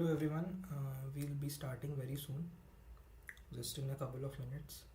Hello everyone, we'll be starting very soon, just in a couple of minutes.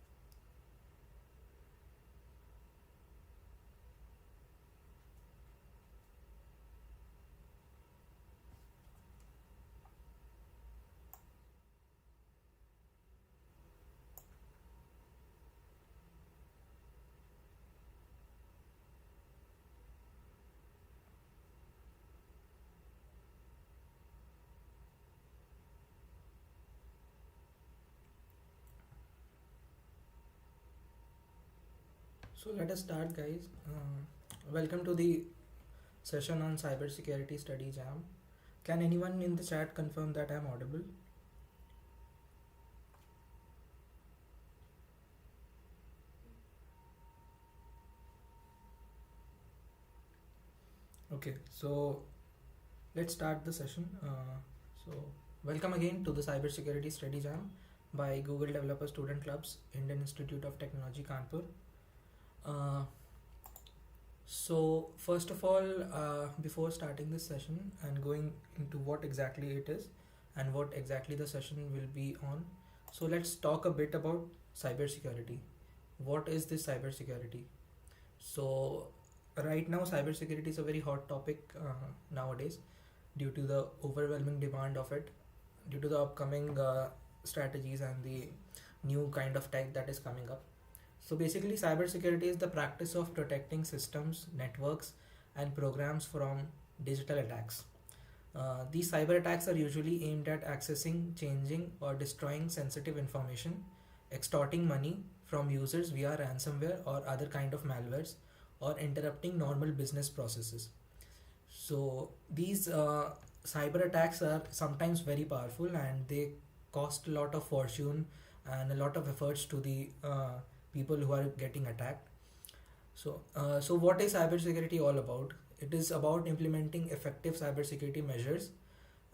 So let us start, guys. Welcome to the session on cybersecurity study jam. Can anyone in the chat confirm that I'm audible? Okay, so let's start the session. So welcome again to the cybersecurity study jam by Google Developer Student Clubs, Indian Institute of Technology, Kanpur. So first of all, before starting this session and going into what exactly it is and what exactly the session will be on, so let's talk a bit about cybersecurity. What is this cybersecurity? So right now, cybersecurity is a very hot topic nowadays due to the overwhelming demand of it, due to the upcoming strategies and the new kind of tech that is coming up. So basically, cybersecurity is the practice of protecting systems, networks, and programs from digital attacks. These cyber attacks are usually aimed at accessing, changing, or destroying sensitive information, extorting money from users via ransomware or other kind of malwares, or interrupting normal business processes. So these cyber attacks are sometimes very powerful and they cost a lot of fortune and a lot of efforts to the people who are getting attacked. So what is cybersecurity all about? It is about implementing effective cybersecurity measures,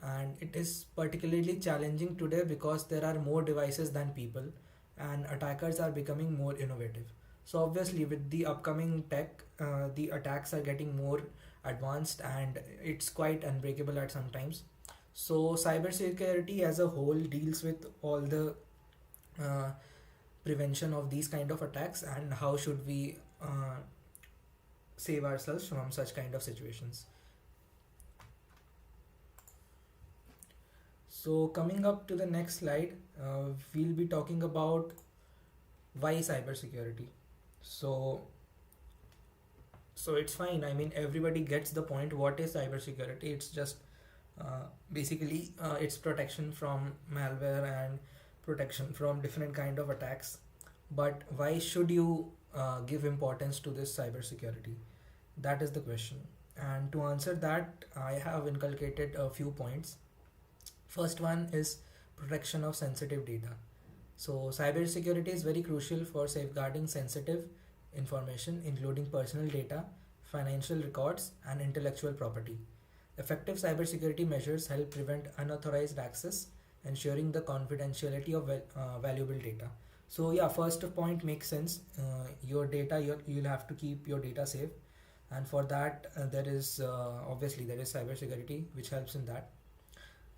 and it is particularly challenging today because there are more devices than people, and attackers are becoming more innovative. So obviously, with the upcoming tech, the attacks are getting more advanced, and it's quite unbreakable at some times. So cybersecurity as a whole deals with all the uh, prevention of these kind of attacks and how should we save ourselves from such kind of situations. So coming up to the next slide, we'll be talking about why cybersecurity. So so it's fine, I mean, everybody gets the point. What is cybersecurity? It's just basically it's protection from malware and protection from different kind of attacks. But why should you give importance to this cybersecurity? That is the question. And to answer that, I have inculcated a few points. First one is protection of sensitive data. So cybersecurity is very crucial for safeguarding sensitive information, including personal data, financial records, and intellectual property. Effective cybersecurity measures help prevent unauthorized access, ensuring the confidentiality of valuable data. So yeah, first point makes sense. Your data, you'll have to keep your data safe, and for that there is obviously there is cybersecurity which helps in that.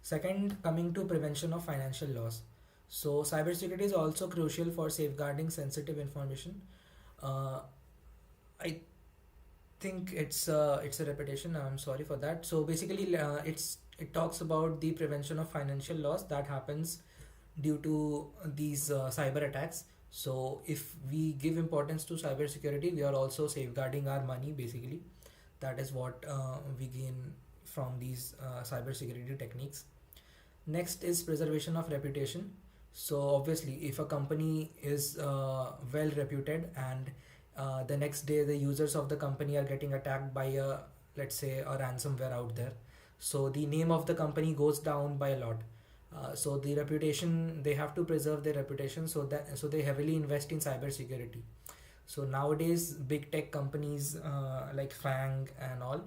Second, coming to prevention of financial loss. So cybersecurity is also crucial for safeguarding sensitive information. Uh, I think it's a repetition. I'm sorry for that. So basically, it talks about the prevention of financial loss that happens due to these cyber attacks. So if we give importance to cybersecurity, we are also safeguarding our money. Basically, that is what we gain from these cybersecurity techniques. Next is preservation of reputation. So obviously, if a company is well reputed and the next day the users of the company are getting attacked by a, let's say, a ransomware out there, so the name of the company goes down by a lot. So the reputation, they have to preserve their reputation, so they heavily invest in cybersecurity. So nowadays big tech companies like Fang and all,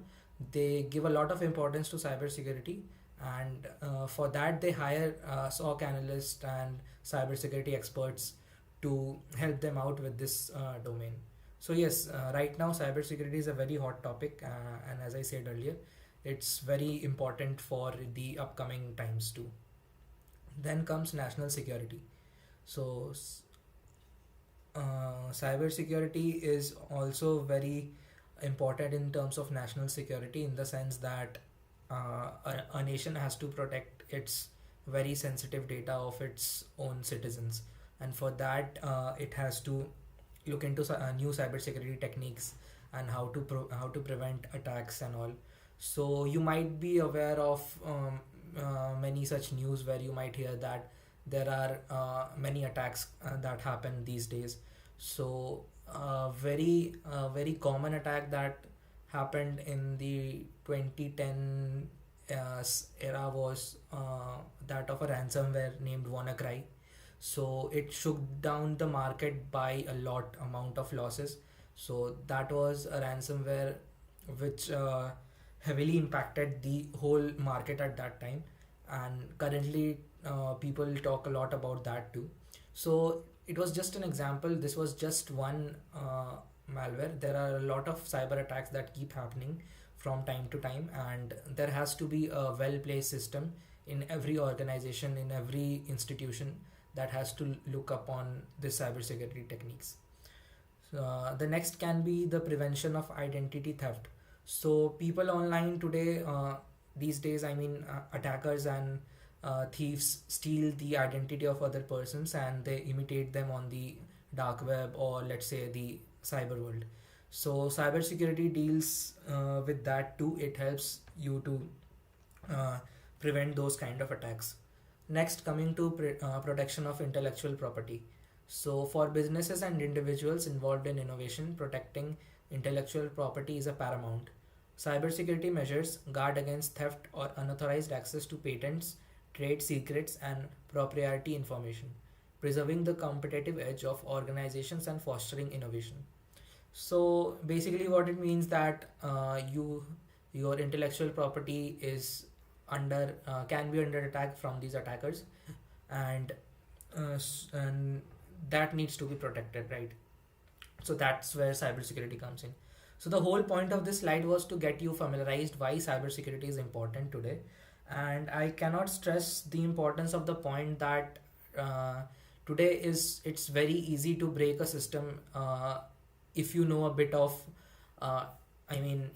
they give a lot of importance to cybersecurity, and for that they hire SOC analysts and cybersecurity experts to help them out with this domain. So yes, right now cybersecurity is a very hot topic, and as I said earlier, it's very important for the upcoming times too. Then comes national security. So cybersecurity is also very important in terms of national security, in the sense that a nation has to protect its very sensitive data of its own citizens, and for that it has to look into new cybersecurity techniques and how to prevent attacks and all. So you might be aware of many such news where you might hear that there are many attacks that happen these days. So very common attack that happened in the 2010 era was that of a ransomware named WannaCry. So it shook down the market by a lot amount of losses. So that was a ransomware which heavily impacted the whole market at that time, and currently people talk a lot about that too. So it was just an example. This was just one malware. There are a lot of cyber attacks that keep happening from time to time, and there has to be a well placed system in every organization, in every institution, that has to look upon the cybersecurity techniques. The next can be the prevention of identity theft. So people online today, these days, attackers and thieves steal the identity of other persons and they imitate them on the dark web, or let's say the cyber world. So cybersecurity deals with that too. It helps you to prevent those kind of attacks. Next, coming to protection of intellectual property. So for businesses and individuals involved in innovation, protecting intellectual property is a paramount. Cybersecurity measures guard against theft or unauthorized access to patents, trade secrets, and proprietary information, preserving the competitive edge of organizations and fostering innovation. So basically, what it means that your intellectual property is under can be under attack from these attackers, and and that needs to be protected, right? So that's where cybersecurity comes in. So the whole point of this slide was to get you familiarized why cybersecurity is important today, and I cannot stress the importance of the point that today is it's very easy to break a system if you know a bit of uh,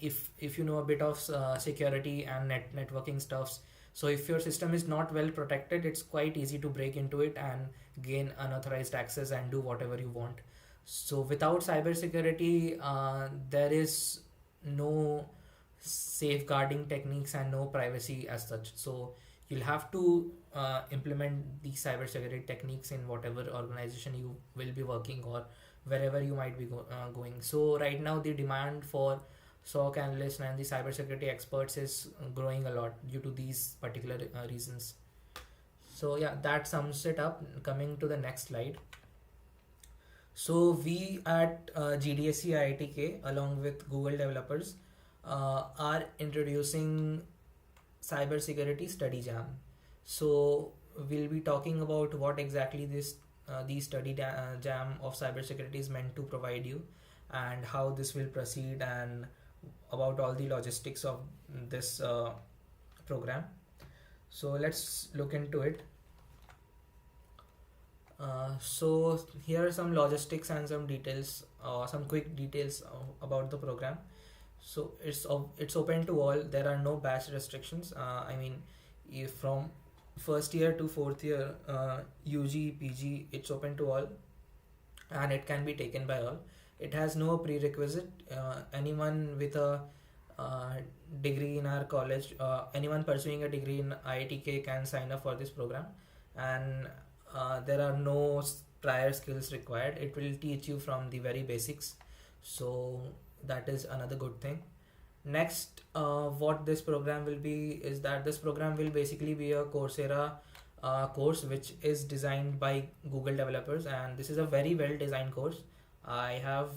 if you know a bit of security and networking stuffs. So if your system is not well protected, it's quite easy to break into it and gain unauthorized access and do whatever you want. So without cybersecurity, there is no safeguarding techniques and no privacy as such. So you'll have to implement these cybersecurity techniques in whatever organization you will be working, or wherever you might be going. So right now the demand for SOC analysts and the cybersecurity experts is growing a lot due to these particular reasons. So yeah, that sums it up. Coming to the next slide. So we at GDSC-IITK along with Google developers are introducing cybersecurity study jam. So we'll be talking about what exactly this the jam of cybersecurity is meant to provide you, and how this will proceed, and about all the logistics of this program. So let's look into it. So here are some logistics and some details, some quick details about the program. So it's open to all. There are no batch restrictions. If from first year to fourth year, UG, PG, it's open to all, and it can be taken by all. It has no prerequisite. Anyone with a degree in our college, anyone pursuing a degree in IITK can sign up for this program, and there are no prior skills required. It will teach you from the very basics, so that is another good thing. Next, what this program will be is that this program will basically be a Coursera course which is designed by Google developers, and this is a very well designed course. I have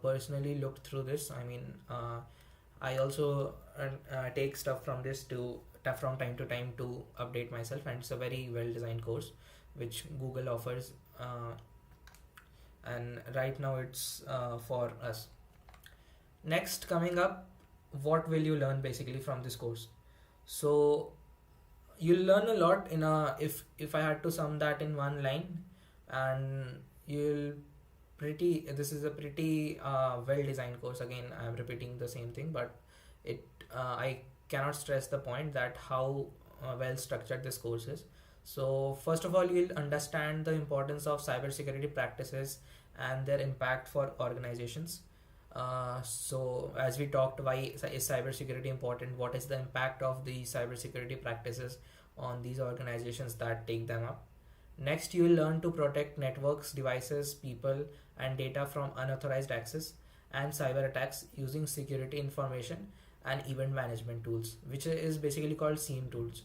personally looked through this. I also take stuff from this to from time to time to update myself, and it's a very well designed course which Google offers, and right now it's for us. Next, coming up, what will you learn basically from this course? So you'll learn a lot in a, if I had to sum that in one line, and you'll pretty this is a pretty well designed course. Again, I'm repeating the same thing, but it I cannot stress the point that how well structured this course is. So first of all, you'll understand the importance of cybersecurity practices and their impact for organizations. So as we talked, why is cybersecurity important? What is the impact of the cybersecurity practices on these organizations that take them up? Next, you will learn to protect networks, devices, people, and data from unauthorized access and cyber attacks using security information and event management tools, which is basically called SIEM tools.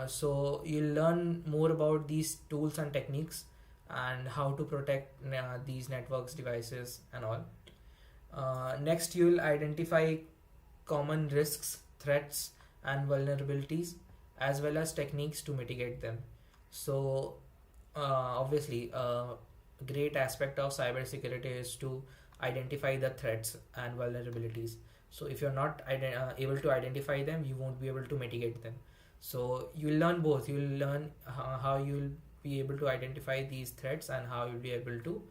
So you'll learn more about these tools and techniques and how to protect these networks, devices, and all. Next, you'll identify common risks, threats, and vulnerabilities, as well as techniques to mitigate them. So, obviously, a great aspect of cybersecurity is to identify the threats and vulnerabilities. So, if you're not able to identify them, you won't be able to mitigate them. So, you'll learn both. You'll learn how you'll be able to identify these threats and how you'll be able to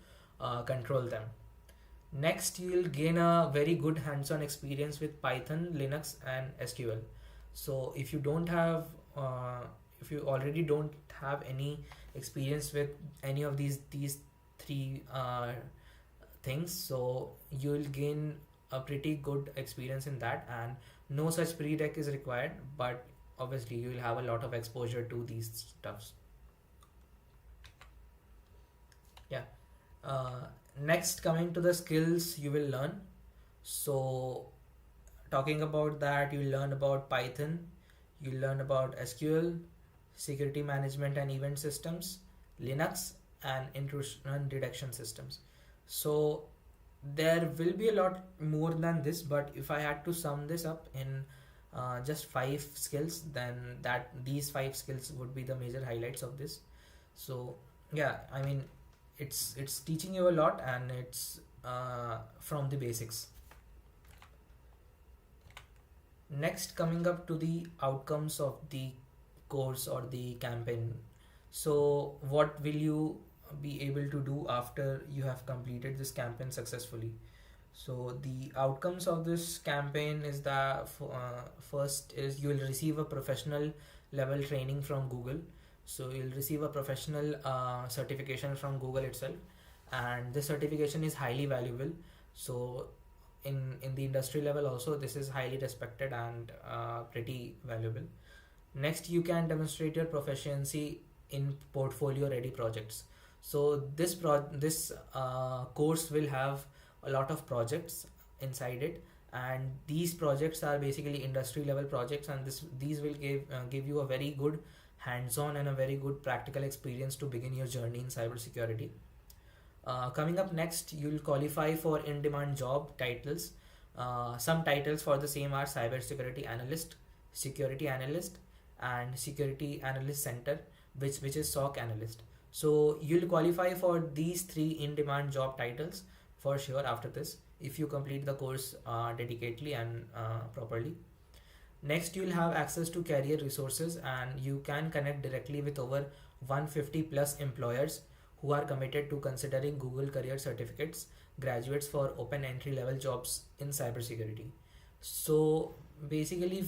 control them. Next, you will gain a very good hands-on experience with Python, Linux, and SQL. So, if you already don't have any experience with any of these three things, so you will gain a pretty good experience in that, and no such prereq is required. But obviously, you will have a lot of exposure to these stuffs. Yeah. Next, coming to the skills you will learn. So talking about that, you learn about Python, you learn about SQL, security management and event systems, Linux, and intrusion detection systems. So there will be a lot more than this, but if I had to sum this up in just 5 skills, then that these 5 skills would be the major highlights of this. So yeah, I mean, it's teaching you a lot, and it's from the basics. Next, coming up to the outcomes of the course or the campaign. So what will you be able to do after you have completed this campaign successfully? So the outcomes of this campaign is that first is you will receive a professional level training from Google. So you'll receive a professional certification from Google itself, and this certification is highly valuable. So in the industry level also, this is highly respected and pretty valuable. Next, you can demonstrate your proficiency in portfolio ready projects. So this course will have a lot of projects inside it, and these projects are basically industry level projects, and these will give you a very good hands-on and a very good practical experience to begin your journey in cybersecurity. Coming up next, you'll qualify for in-demand job titles. Some titles for the same are cybersecurity analyst, security analyst, and security analyst center, which is SOC analyst. So you'll qualify for these 3 in-demand job titles for sure after this, if you complete the course dedicatedly and properly. Next, you'll have access to career resources, and you can connect directly with over 150 plus employers who are committed to considering Google career certificates graduates for open entry level jobs in cybersecurity. So basically,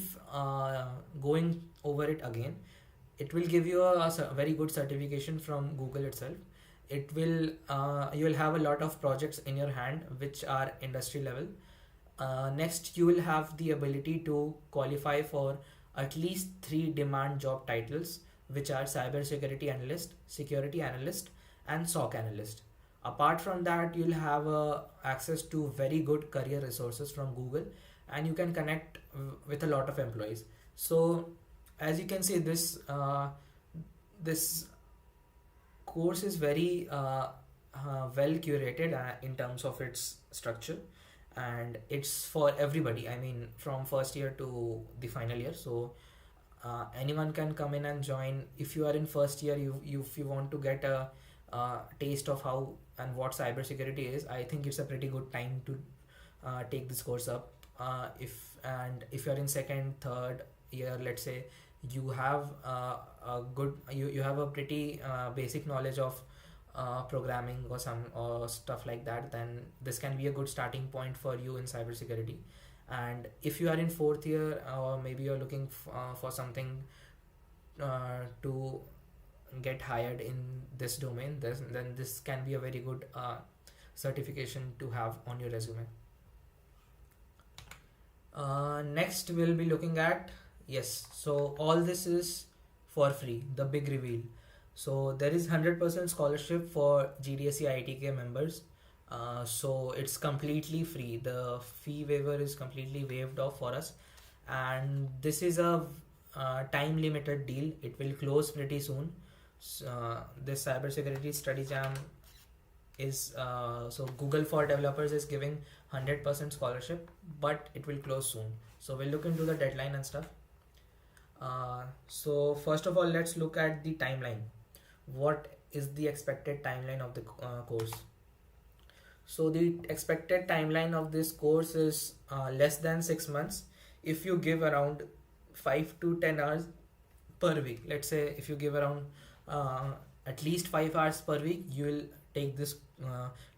going over it again, it will give you a very good certification from Google itself. It will you will have a lot of projects in your hand which are industry level. Next, you will have the ability to qualify for at least 3 demand job titles, which are cybersecurity analyst, security analyst, and SOC analyst. Apart from that, you'll have access to very good career resources from Google, and you can connect with a lot of employees. So as you can see, this course is very well curated in terms of its structure, and it's for everybody. I mean, from first year to the final year. So anyone can come in and join. If you are in first year, if you want to get a taste of how and what cybersecurity is, I think it's a pretty good time to take this course up. if you're in second, third year, let's say, you have a good you have a pretty basic knowledge of programming or some or stuff like that, then this can be a good starting point for you in cybersecurity. And if you are in fourth year, or maybe you're looking for something to get hired in this domain, then this can be a very good certification to have on your resume. Next we'll be looking at, yes, so all this is for free, the big reveal. So there is 100% scholarship for GDSC-IITK members. So it's completely free. The fee waiver is completely waived off for us, and this is a time limited deal. It will close pretty soon. This cybersecurity study jam is so Google for developers is giving 100% scholarship, but it will close soon. So we'll look into the deadline and stuff. So first of all, let's look at the timeline. What is the expected timeline of the course? So the expected timeline of this course is less than 6 months if you give around 5 to 10 hours per week. Let's say if you give around at least 5 hours per week, you will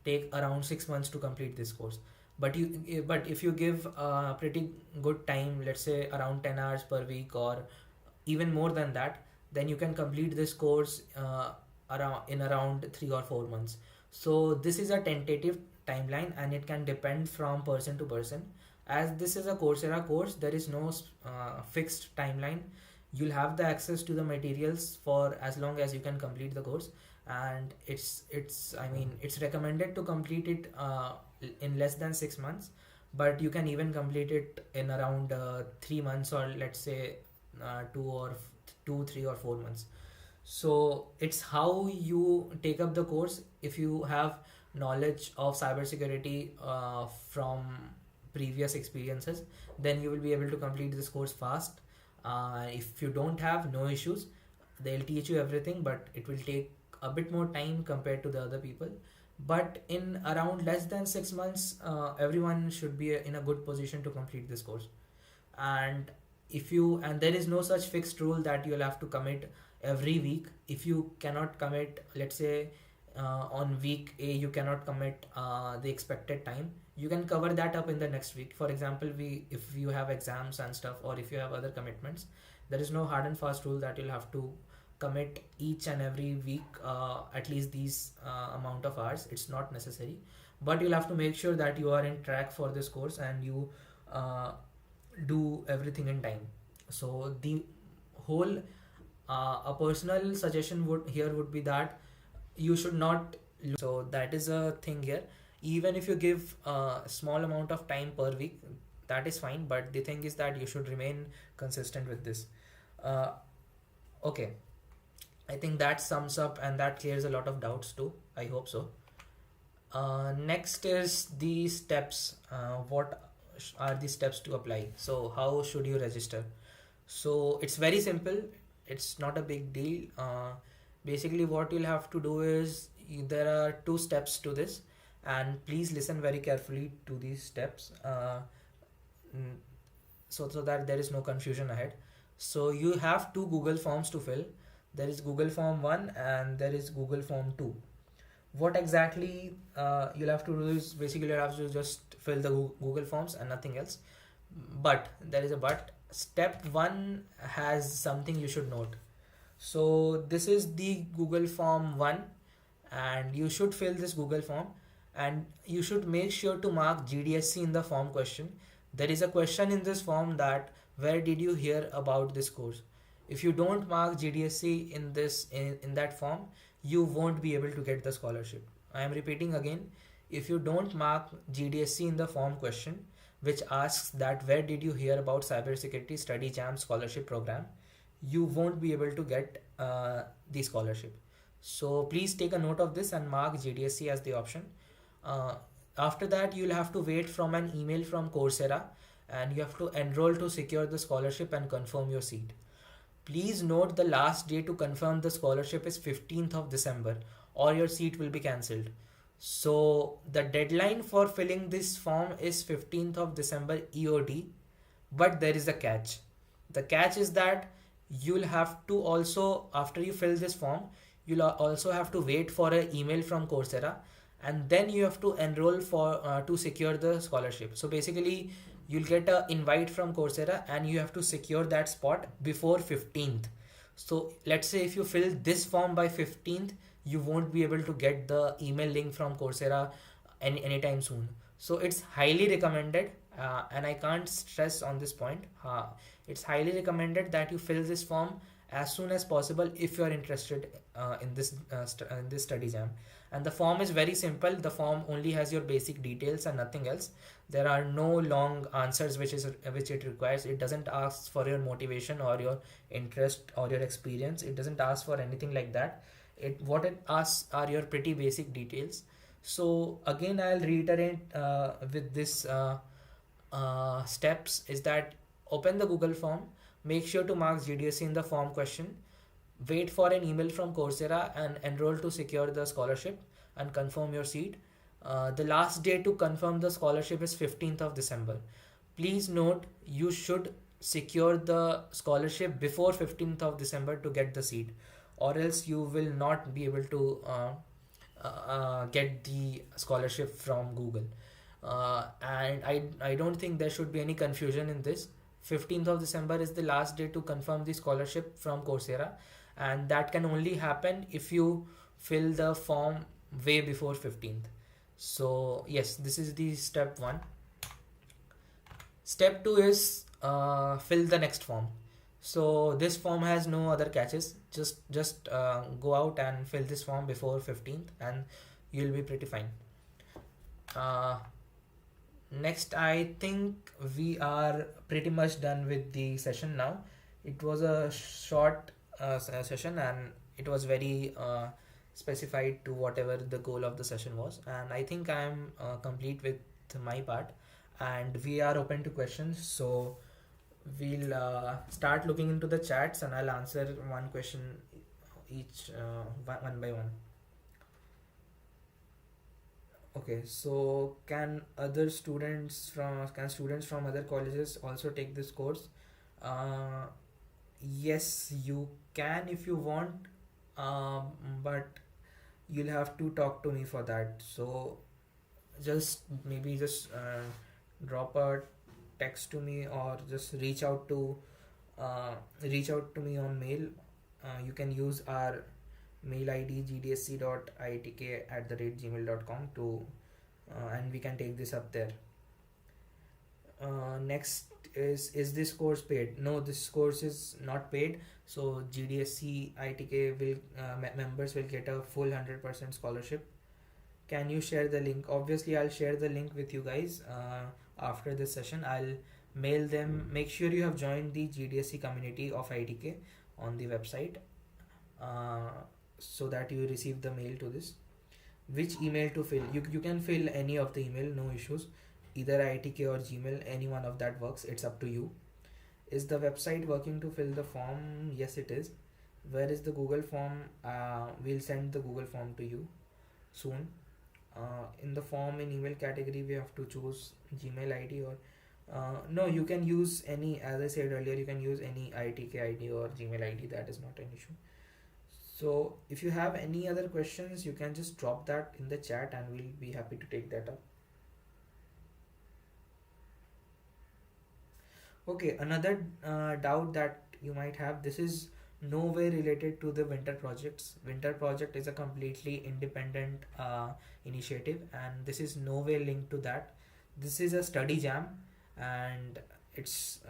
take around 6 months to complete this course. But if you give pretty good time, let's say around 10 hours per week or even more than that, then you can complete this course around 3 or 4 months. So this is a tentative timeline, and it can depend from person to person. As this is a Coursera course, there is no fixed timeline. You'll have the access to the materials for as long as you can complete the course, and it's recommended to complete it in less than 6 months, but you can even complete it in around 3 months, or let's say 2, 3 or 4 months. So it's how you take up the course. If you have knowledge of cybersecurity from previous experiences, then you will be able to complete this course fast. If you don't have, no issues, they'll teach you everything, but it will take a bit more time compared to the other people. But in around less than 6 months, everyone should be in a good position to complete this course. And there is no such fixed rule that you'll have to commit every week. If you cannot commit, let's say on week A you cannot commit the expected time, you can cover that up in the next week. For example, if you have exams and stuff, or if you have other commitments, there is no hard and fast rule that you'll have to commit each and every week at least these amount of hours. It's not necessary, but you'll have to make sure that you are in track for this course and you do everything in time. So the whole a personal suggestion would be that you should not so that is a thing here. Even if you give a small amount of time per week, that is fine, but the thing is that you should remain consistent with this. Okay, I think that sums up and that clears a lot of doubts too, I hope so. Next is the steps. What are the steps to apply? So how should you register? So it's very simple, it's not a big deal. Basically what you'll have to do is, there are 2 steps to this, and please listen very carefully to these steps so that there is no confusion ahead. So you have 2 Google forms to fill. There is Google Form 1 and there is Google Form 2. What exactly you'll have to do is, basically you'll have to just fill the Google Forms and nothing else. But there is a but. Step 1 has something you should note. So this is the Google Form 1, and you should fill this Google Form, and you should make sure to mark GDSC in the form question. There is a question in this form that, where did you hear about this course? If you don't mark GDSC in that form, you won't be able to get the scholarship. I am repeating again, if you don't mark GDSC in the form question, which asks that where did you hear about cybersecurity study jam scholarship program, you won't be able to get the scholarship. So please take a note of this and mark GDSC as the option. After that, you'll have to wait from an email from Coursera, and you have to enroll to secure the scholarship and confirm your seat. Please note the last day to confirm the scholarship is 15th of December, or your seat will be cancelled. So the deadline for filling this form is 15th of December EOD, but there is a catch. The catch is that you'll have to also, after you fill this form, you'll also have to wait for an email from Coursera, and then you have to enroll for to secure the scholarship. So basically, you'll get an invite from Coursera, and you have to secure that spot before 15th. So let's say if you fill this form by 15th, you won't be able to get the email link from Coursera anytime soon. So it's highly recommended, and I can't stress on this point. It's highly recommended that you fill this form as soon as possible if you are interested in this study jam. And the form is very simple. The form only has your basic details and nothing else. There are no long answers which it requires. It doesn't ask for your motivation or your interest or your experience. It doesn't ask for anything like that. It asks are your pretty basic details. So again, I'll reiterate with this steps is that open the Google form, make sure to mark GDSC in the form question, wait for an email from Coursera and enroll to secure the scholarship and confirm your seat. The last day to confirm the scholarship is 15th of December. Please note, you should secure the scholarship before 15th of December to get the seat, or else you will not be able to get the scholarship from Google. And I don't think there should be any confusion in this. 15th of December is the last day to confirm the scholarship from Coursera, and that can only happen if you fill the form way before 15th. So yes, this is the step 1. Step 2 is fill the next form. So this form has no other catches. Just go out and fill this form before 15th and you'll be pretty fine. Next, I think we are pretty much done with the session now. It was a short session, and it was very specified to whatever the goal of the session was. And I think I am complete with my part, and we are open to questions. So we'll start looking into the chats, and I'll answer one question each one by one. Okay, so can students from other colleges also take this course? Uh, yes, you can if you want, but you'll have to talk to me for that. So maybe just drop a text to me, or just reach out to me on mail. You can use our mail ID gdsc.iitk@gmail.com to and we can take this up there. Next is this course paid? No, this course is not paid. So GDSC-IITK will members will get a full 100% scholarship. Can you share the link? Obviously, I'll share the link with you guys after this session. I'll mail them. Make sure you have joined the GDSC community of ITK on the website, so that you receive the mail to this. Which email to fill? You can fill any of the email, no issues. Either ITK or Gmail, any one of that works. It's up to you. Is the website working to fill the form? Yes, it is. Where is the Google form? We'll send the Google form to you soon. In the form in email category, we have to choose Gmail ID or no, you can use any, as I said earlier, you can use any ITK ID or Gmail ID. That is not an issue. So if you have any other questions, you can just drop that in the chat and we'll be happy to take that up. Okay, another doubt that you might have, this is no way related to the winter projects. Winter project is a completely independent initiative, and this is no way linked to that. This is a study jam, and it's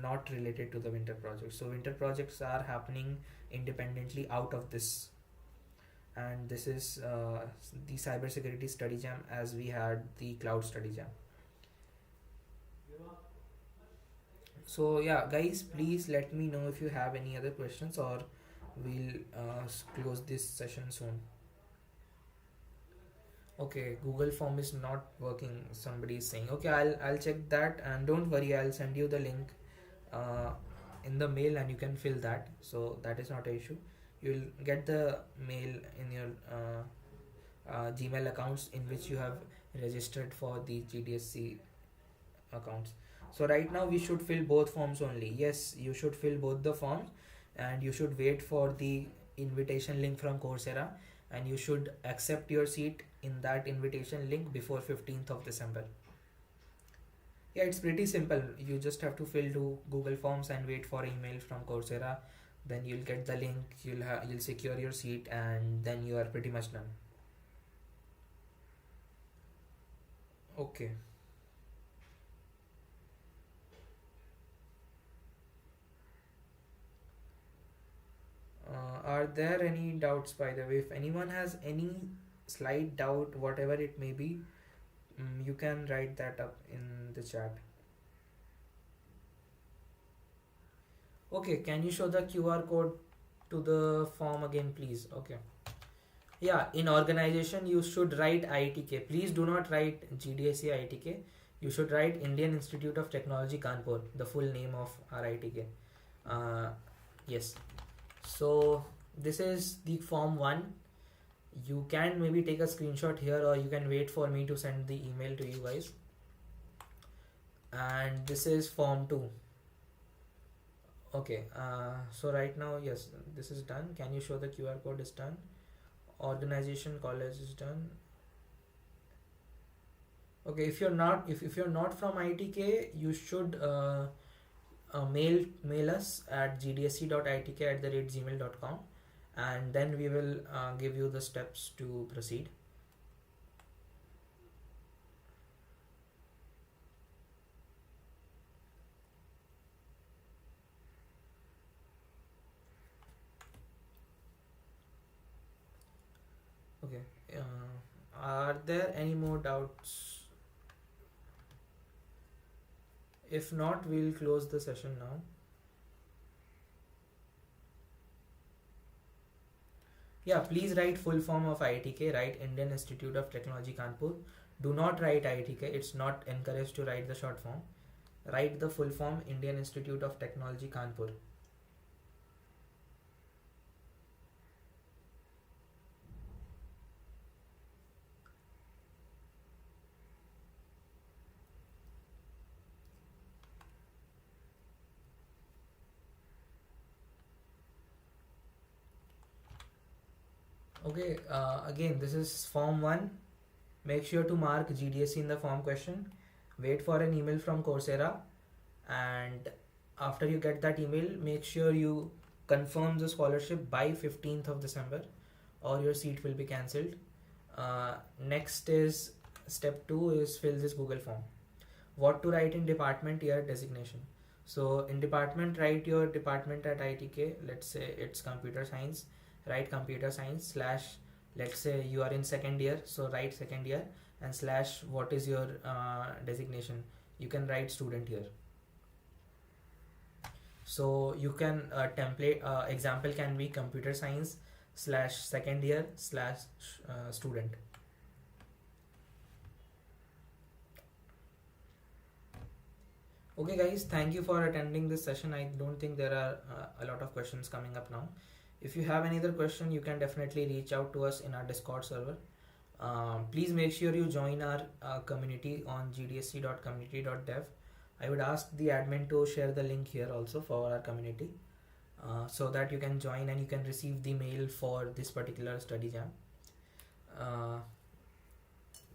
not related to the winter project. So winter projects are happening independently out of this, and this is the cybersecurity study jam, as we had the cloud study jam. So yeah, guys, please let me know if you have any other questions, or we'll close this session soon. Okay, Google form is not working, somebody is saying. Okay, I'll check that, and don't worry, I'll send you the link in the mail, and you can fill that. So that is not an issue. You'll get the mail in your Gmail accounts in which you have registered for the GDSC accounts. So right now we should fill both forms only. Yes, you should fill both the forms, and you should wait for the invitation link from Coursera, and you should accept your seat in that invitation link before 15th of December. Yeah, it's pretty simple. You just have to fill two Google Forms and wait for email from Coursera. Then you'll get the link. You'll secure your seat, and then you are pretty much done. Okay. Are there any doubts, by the way? If anyone has any slight doubt, whatever it may be, you can write that up in the chat. Okay, can you show the QR code to the form again, please? Okay. Yeah, in organization you should write IITK. Please do not write GDSC-IITK. You should write Indian Institute of Technology Kanpur, the full name of our IITK. Yes. So this is the form 1. You can maybe take a screenshot here, or you can wait for me to send the email to you guys. And this is form 2. Okay, so right now, yes, this is done. Can you show the QR code is done? Organization college is done. Okay, if you're not from ITK, you should mail us at gdsc.itk@gmail.com, and then we will give you the steps to proceed. Okay. Are there any more doubts? If not, we'll close the session now. Yeah, please write full form of IITK. Write Indian Institute of Technology Kanpur. Do not write IITK. It's not encouraged to write the short form. Write the full form, Indian Institute of Technology Kanpur. Okay, again, this is form 1. Make sure to mark GDSC in the form question. Wait for an email from Coursera, and after you get that email, make sure you confirm the scholarship by 15th of December, or your seat will be cancelled. Next is step 2 is fill this Google form. What to write in department, year, designation. So in department, write your department at ITK. Let's say it's computer science. Write computer science slash, let's say you are in second year, so write second year, and slash what is your designation. You can write student here. So you can template example can be computer science slash second year slash student. Okay guys, thank you for attending this session. I don't think there are a lot of questions coming up now. If you have any other question, you can definitely reach out to us in our Discord server. Please make sure you join our community on gdsc.community.dev. I would ask the admin to share the link here also for our community, so that you can join and you can receive the mail for this particular study jam.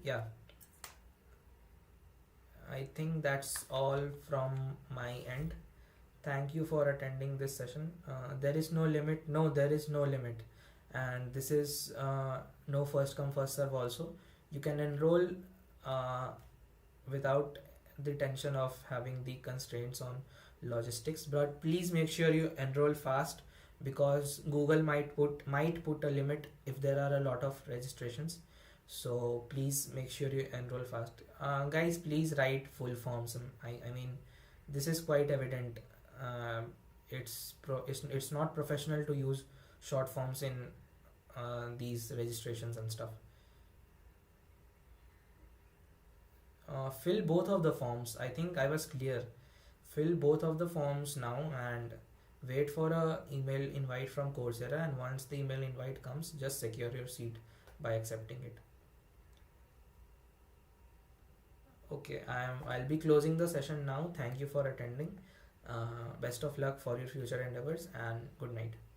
Yeah, I think that's all from my end. Thank you for attending this session. There is no limit. No, there is no limit. And this is no first come first serve also. You can enroll without the tension of having the constraints on logistics, but please make sure you enroll fast, because Google might put a limit if there are a lot of registrations. So please make sure you enroll fast. Guys, please write full forms. I mean, this is quite evident. It's not professional to use short forms in these registrations and stuff. Fill both of the forms. I think I was clear. Fill both of the forms now and wait for a email invite from Coursera, and once the email invite comes, just secure your seat by accepting it. Okay, I'll be closing the session now. Thank you for attending. Best of luck for your future endeavors and good night.